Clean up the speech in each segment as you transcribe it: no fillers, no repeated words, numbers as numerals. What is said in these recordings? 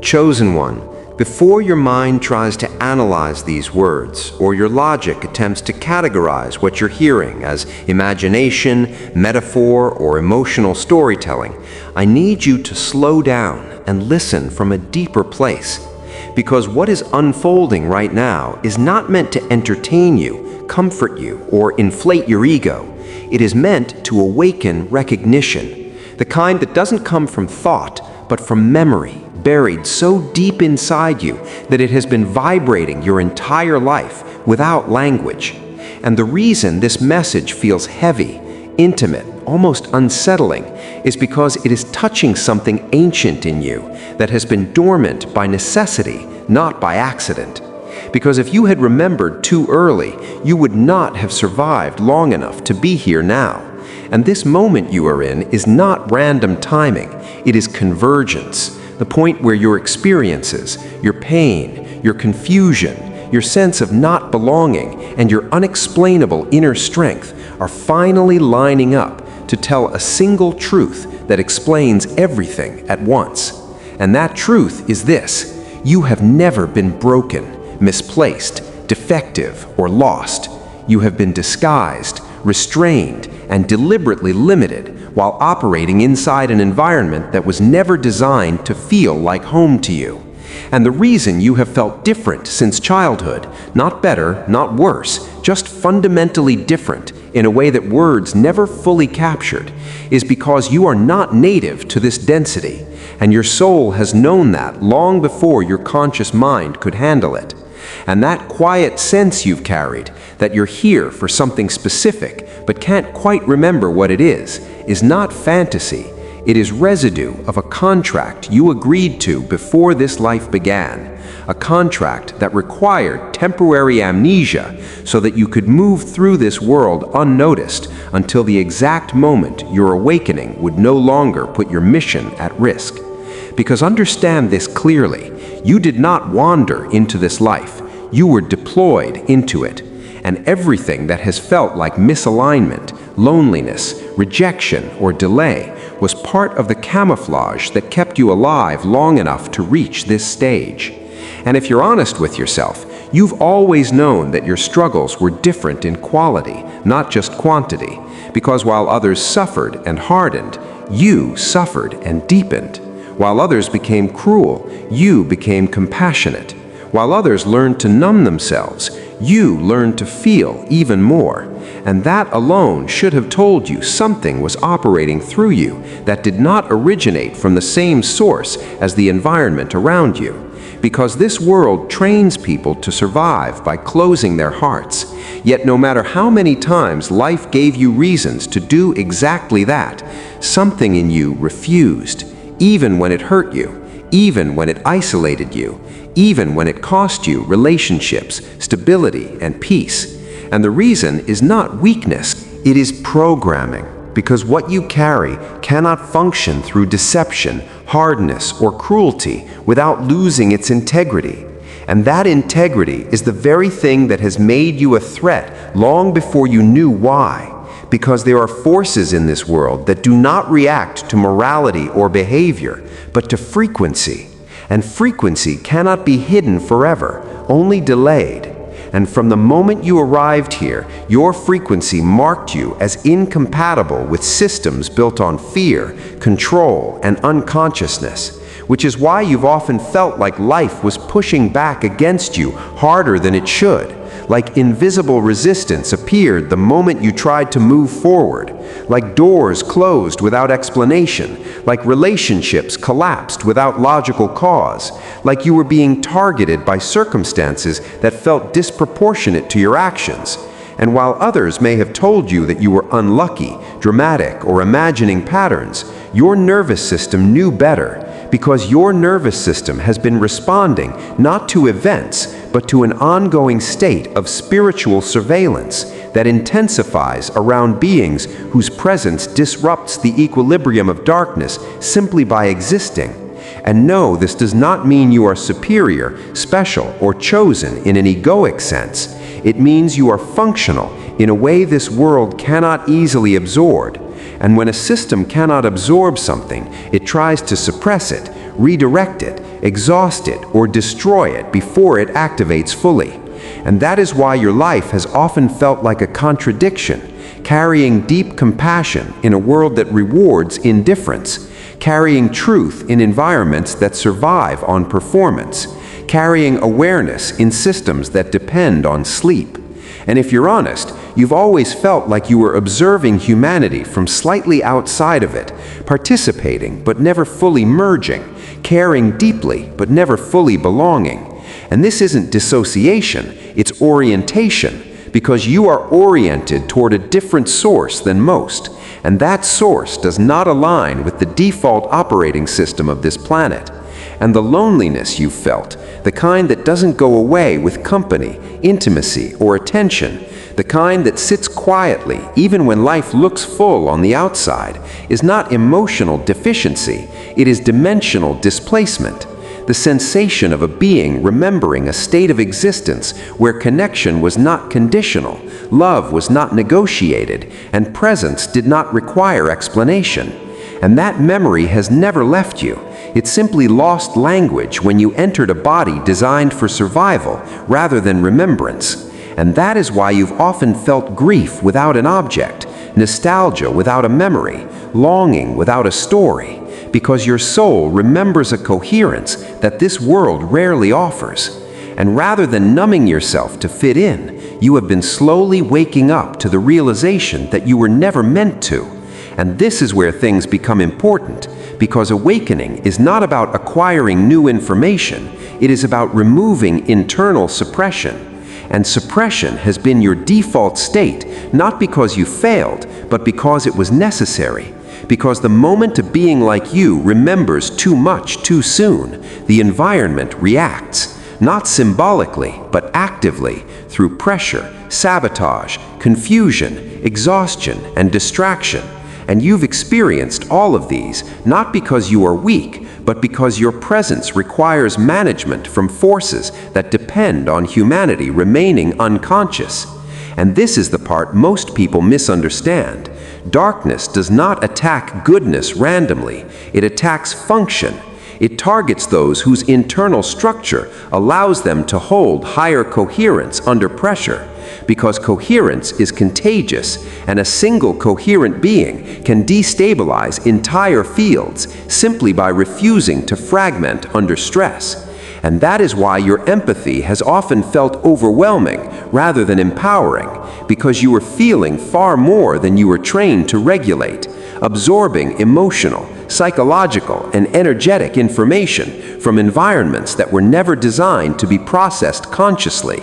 chosen one, before your mind tries to analyze these words, or your logic attempts to categorize what you're hearing as imagination, metaphor, or emotional storytelling, I need you to slow down and listen from a deeper place. Because what is unfolding right now is not meant to entertain you, comfort you, or inflate your ego. It is meant to awaken recognition, the kind that doesn't come from thought, but from memory, buried so deep inside you that it has been vibrating your entire life without language. And the reason this message feels heavy, intimate, almost unsettling, is because it is touching something ancient in you that has been dormant by necessity, not by accident. Because if you had remembered too early, you would not have survived long enough to be here now. And this moment you are in is not random timing, it is convergence, the point where your experiences, your pain, your confusion, your sense of not belonging, and your unexplainable inner strength are finally lining up to tell a single truth that explains everything at once. And that truth is this: you have never been broken, misplaced, defective, or lost. You have been disguised, restrained, and deliberately limited while operating inside an environment that was never designed to feel like home to you. And the reason you have felt different since childhood, not better, not worse, just fundamentally different in a way that words never fully captured, is because you are not native to this density, and your soul has known that long before your conscious mind could handle it. And that quiet sense you've carried, that you're here for something specific but can't quite remember what it is not fantasy. It is residue of a contract you agreed to before this life began, a contract that required temporary amnesia so that you could move through this world unnoticed until the exact moment your awakening would no longer put your mission at risk. Because understand this clearly, you did not wander into this life, you were deployed into it. And everything that has felt like misalignment, loneliness, rejection, or delay was part of the camouflage that kept you alive long enough to reach this stage. And if you're honest with yourself, you've always known that your struggles were different in quality, not just quantity, because while others suffered and hardened, you suffered and deepened. While others became cruel, you became compassionate. While others learned to numb themselves, you learned to feel even more. And that alone should have told you something was operating through you that did not originate from the same source as the environment around you. Because this world trains people to survive by closing their hearts. Yet no matter how many times life gave you reasons to do exactly that, something in you refused, even when it hurt you, even when it isolated you, even when it cost you relationships, stability, and peace. And the reason is not weakness, it is programming. Because what you carry cannot function through deception, hardness, or cruelty without losing its integrity. And that integrity is the very thing that has made you a threat long before you knew why. Because there are forces in this world that do not react to morality or behavior, but to frequency. And frequency cannot be hidden forever, only delayed. And from the moment you arrived here, your frequency marked you as incompatible with systems built on fear, control, and unconsciousness, which is why you've often felt like life was pushing back against you harder than it should. Like invisible resistance appeared the moment you tried to move forward, like doors closed without explanation, like relationships collapsed without logical cause, like you were being targeted by circumstances that felt disproportionate to your actions. And while others may have told you that you were unlucky, dramatic, or imagining patterns, your nervous system knew better, because your nervous system has been responding not to events, but to an ongoing state of spiritual surveillance that intensifies around beings whose presence disrupts the equilibrium of darkness simply by existing. And no, this does not mean you are superior, special, or chosen in an egoic sense. It means you are functional in a way this world cannot easily absorb. And when a system cannot absorb something, it tries to suppress it, redirect it, exhaust it, or destroy it before it activates fully. And that is why your life has often felt like a contradiction, carrying deep compassion in a world that rewards indifference, carrying truth in environments that survive on performance, carrying awareness in systems that depend on sleep. And if you're honest, you've always felt like you were observing humanity from slightly outside of it, participating but never fully merging, caring deeply but never fully belonging. And this isn't dissociation, it's orientation, because you are oriented toward a different source than most, and that source does not align with the default operating system of this planet. And the loneliness you felt, the kind that doesn't go away with company, intimacy, or attention, the kind that sits quietly even when life looks full on the outside, is not emotional deficiency, it is dimensional displacement. The sensation of a being remembering a state of existence where connection was not conditional, love was not negotiated, and presence did not require explanation. And that memory has never left you. It simply lost language when you entered a body designed for survival rather than remembrance. And that is why you've often felt grief without an object, nostalgia without a memory, longing without a story, because your soul remembers a coherence that this world rarely offers. And rather than numbing yourself to fit in, you have been slowly waking up to the realization that you were never meant to. And this is where things become important, because awakening is not about acquiring new information, it is about removing internal suppression. And suppression has been your default state, not because you failed, but because it was necessary. Because the moment a being like you remembers too much too soon, the environment reacts, not symbolically, but actively, through pressure, sabotage, confusion, exhaustion, and distraction. And you've experienced all of these, not because you are weak, but because your presence requires management from forces that depend on humanity remaining unconscious. And this is the part most people misunderstand. Darkness does not attack goodness randomly, it attacks function. It targets those whose internal structure allows them to hold higher coherence under pressure, because coherence is contagious, and a single coherent being can destabilize entire fields simply by refusing to fragment under stress. And that is why your empathy has often felt overwhelming rather than empowering, because you were feeling far more than you were trained to regulate, absorbing emotional, psychological, and energetic information from environments that were never designed to be processed consciously.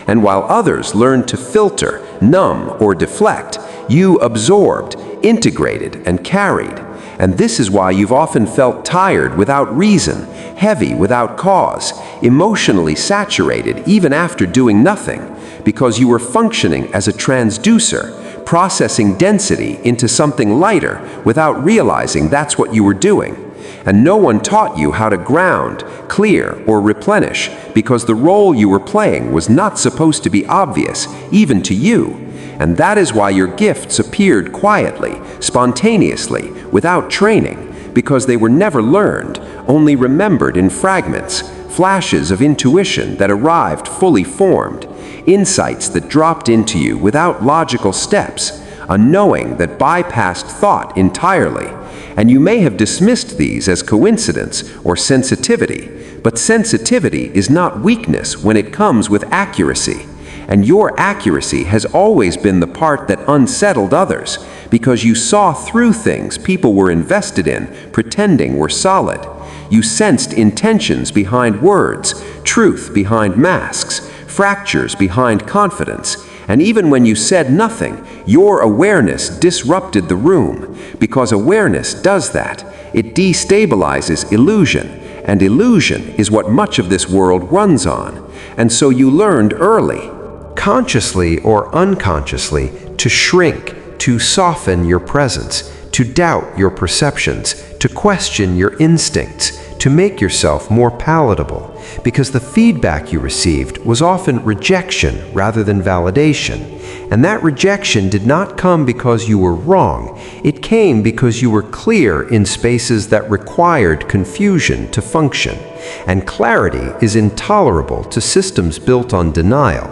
And while others learned to filter, numb, or deflect, you absorbed, integrated, and carried. And this is why you've often felt tired without reason, heavy without cause, emotionally saturated even after doing nothing, because you were functioning as a transducer, processing density into something lighter without realizing that's what you were doing. And no one taught you how to ground, clear, or replenish, because the role you were playing was not supposed to be obvious, even to you. And that is why your gifts appeared quietly, spontaneously, without training, because they were never learned, only remembered in fragments, flashes of intuition that arrived fully formed, insights that dropped into you without logical steps, a knowing that bypassed thought entirely. And you may have dismissed these as coincidence or sensitivity, but sensitivity is not weakness when it comes with accuracy. And your accuracy has always been the part that unsettled others, because you saw through things people were invested in, pretending were solid. You sensed intentions behind words, truth behind masks, fractures behind confidence. And even when you said nothing, your awareness disrupted the room, because awareness does that. It destabilizes illusion, and illusion is what much of this world runs on. And so you learned early, consciously or unconsciously, to shrink, to soften your presence, to doubt your perceptions, to question your instincts, to make yourself more palatable, because the feedback you received was often rejection rather than validation. And that rejection did not come because you were wrong. It came because you were clear in spaces that required confusion to function. And clarity is intolerable to systems built on denial.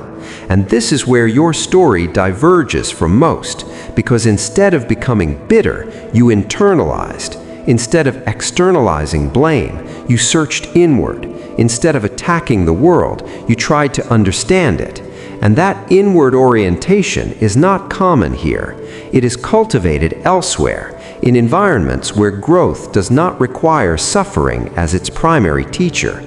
And this is where your story diverges from most, because instead of becoming bitter, you internalized. Instead of externalizing blame, you searched inward. Instead of attacking the world, you tried to understand it. And that inward orientation is not common here. It is cultivated elsewhere, in environments where growth does not require suffering as its primary teacher.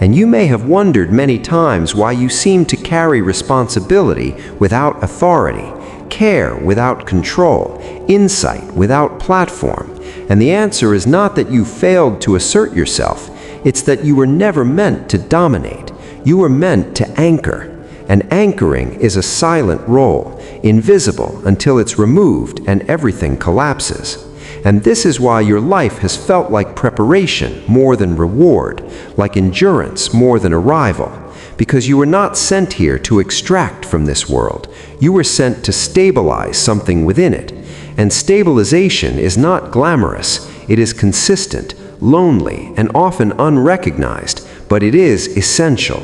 And you may have wondered many times why you seem to carry responsibility without authority, care without control, insight without platform. And the answer is not that you failed to assert yourself, it's that you were never meant to dominate. You were meant to anchor. And anchoring is a silent role, invisible until it's removed and everything collapses. And this is why your life has felt like preparation more than reward, like endurance more than arrival. Because you were not sent here to extract from this world. You were sent to stabilize something within it. And stabilization is not glamorous. It is consistent, lonely, and often unrecognized, but it is essential.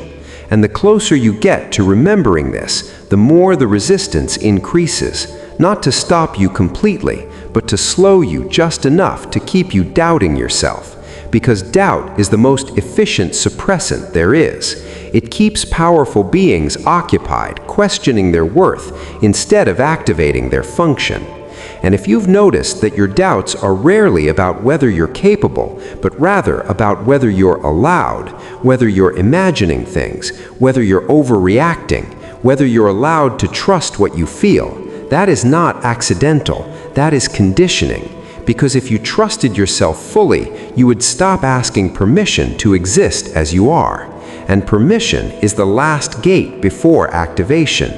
And the closer you get to remembering this, the more the resistance increases, not to stop you completely, but to slow you just enough to keep you doubting yourself. Because doubt is the most efficient suppressant there is. It keeps powerful beings occupied, questioning their worth, instead of activating their function. And if you've noticed that your doubts are rarely about whether you're capable, but rather about whether you're allowed, whether you're imagining things, whether you're overreacting, whether you're allowed to trust what you feel, that is not accidental, that is conditioning. Because if you trusted yourself fully, you would stop asking permission to exist as you are. And permission is the last gate before activation.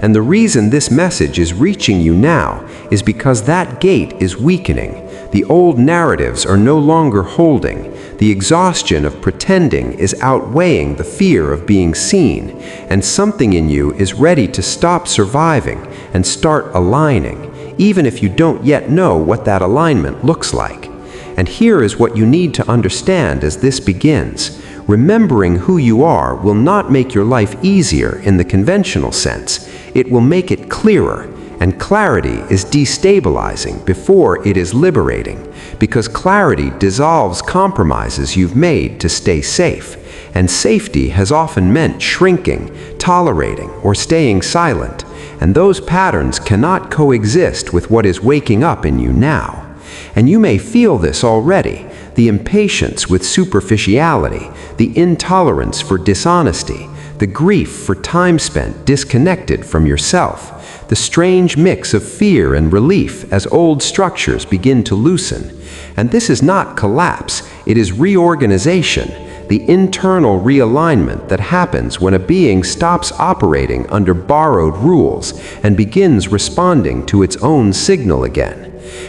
And the reason this message is reaching you now is because that gate is weakening. The old narratives are no longer holding. The exhaustion of pretending is outweighing the fear of being seen. And something in you is ready to stop surviving and start aligning, even if you don't yet know what that alignment looks like. And here is what you need to understand as this begins. Remembering who you are will not make your life easier in the conventional sense. It will make it clearer, and clarity is destabilizing before it is liberating, because clarity dissolves compromises you've made to stay safe, and safety has often meant shrinking, tolerating, or staying silent, and those patterns cannot coexist with what is waking up in you now. And you may feel this already, the impatience with superficiality, the intolerance for dishonesty, the grief for time spent disconnected from yourself, the strange mix of fear and relief as old structures begin to loosen. And this is not collapse, it is reorganization, the internal realignment that happens when a being stops operating under borrowed rules and begins responding to its own signal again.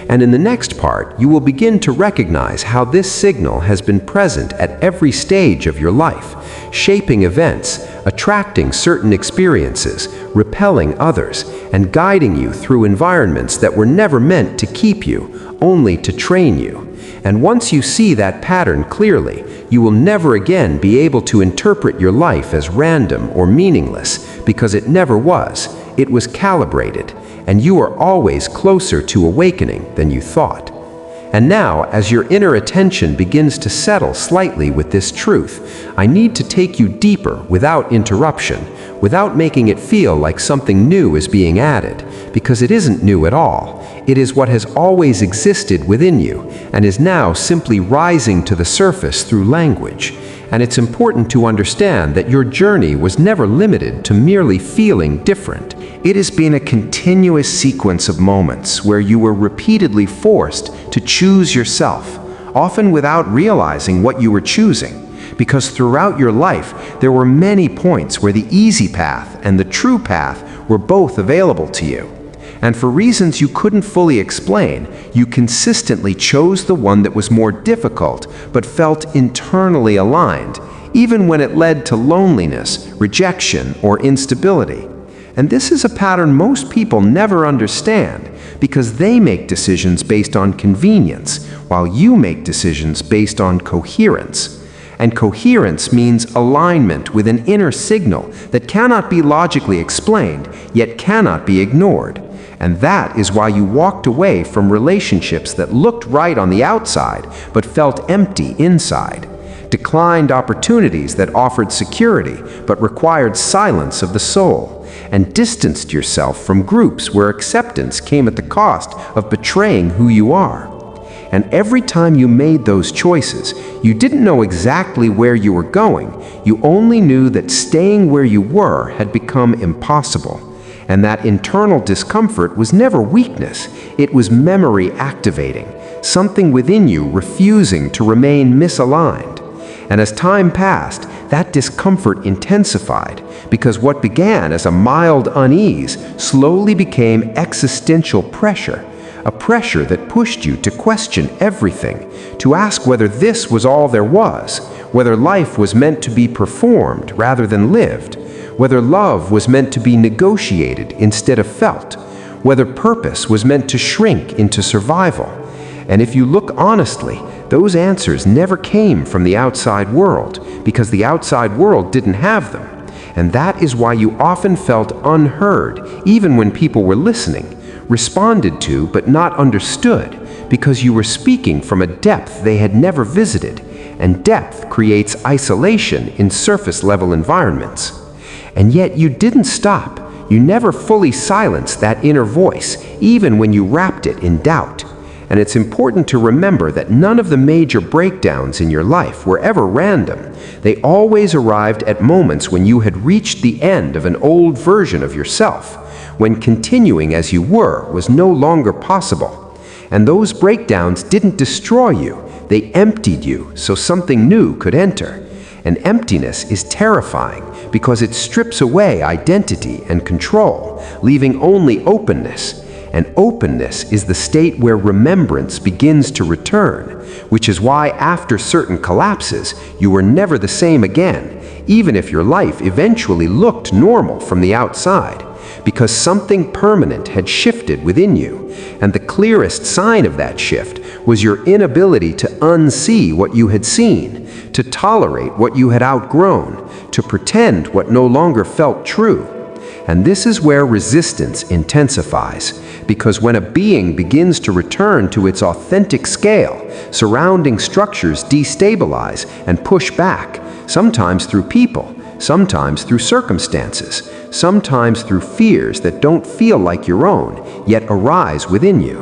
And in the next part, you will begin to recognize how this signal has been present at every stage of your life, shaping events, attracting certain experiences, repelling others, and guiding you through environments that were never meant to keep you, only to train you. And once you see that pattern clearly, you will never again be able to interpret your life as random or meaningless, because it never was. It was calibrated, and you are always closer to awakening than you thought. And now, as your inner attention begins to settle slightly with this truth, I need to take you deeper without interruption, without making it feel like something new is being added, because it isn't new at all. It is what has always existed within you, and is now simply rising to the surface through language. And it's important to understand that your journey was never limited to merely feeling different. It has been a continuous sequence of moments where you were repeatedly forced to choose yourself, often without realizing what you were choosing. Because throughout your life, there were many points where the easy path and the true path were both available to you. And for reasons you couldn't fully explain, you consistently chose the one that was more difficult, but felt internally aligned, even when it led to loneliness, rejection, or instability. And this is a pattern most people never understand, because they make decisions based on convenience, while you make decisions based on coherence. And coherence means alignment with an inner signal that cannot be logically explained, yet cannot be ignored. And that is why you walked away from relationships that looked right on the outside, but felt empty inside. Declined opportunities that offered security, but required silence of the soul. And distanced yourself from groups where acceptance came at the cost of betraying who you are. And every time you made those choices, you didn't know exactly where you were going. You only knew that staying where you were had become impossible. And that internal discomfort was never weakness. It was memory activating, something within you refusing to remain misaligned. And as time passed, that discomfort intensified, because what began as a mild unease slowly became existential pressure. A pressure that pushed you to question everything, to ask whether this was all there was, whether life was meant to be performed rather than lived, whether love was meant to be negotiated instead of felt, whether purpose was meant to shrink into survival. And if you look honestly, those answers never came from the outside world, because the outside world didn't have them. And that is why you often felt unheard, even when people were listening. Responded to but not understood, because you were speaking from a depth they had never visited, and depth creates isolation in surface-level environments. And yet you didn't stop. You never fully silenced that inner voice, even when you wrapped it in doubt. And it's important to remember that none of the major breakdowns in your life were ever random. They always arrived at moments when you had reached the end of an old version of yourself, when continuing as you were was no longer possible. And those breakdowns didn't destroy you, they emptied you so something new could enter. And emptiness is terrifying because it strips away identity and control, leaving only openness. And openness is the state where remembrance begins to return, which is why after certain collapses, you were never the same again, even if your life eventually looked normal from the outside. Because something permanent had shifted within you, and the clearest sign of that shift was your inability to unsee what you had seen, to tolerate what you had outgrown, to pretend what no longer felt true. And this is where resistance intensifies, because when a being begins to return to its authentic scale, surrounding structures destabilize and push back, sometimes through people, sometimes through circumstances, sometimes through fears that don't feel like your own, yet arise within you.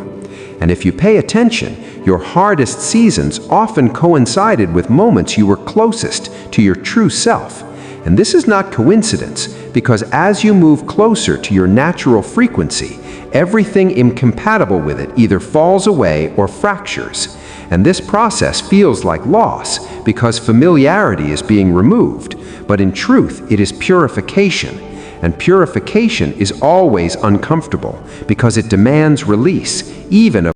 And if you pay attention, your hardest seasons often coincided with moments you were closest to your true self. And this is not coincidence, because as you move closer to your natural frequency, everything incompatible with it either falls away or fractures. And this process feels like loss, because familiarity is being removed. But in truth, it is purification. And purification is always uncomfortable, because it demands release, even of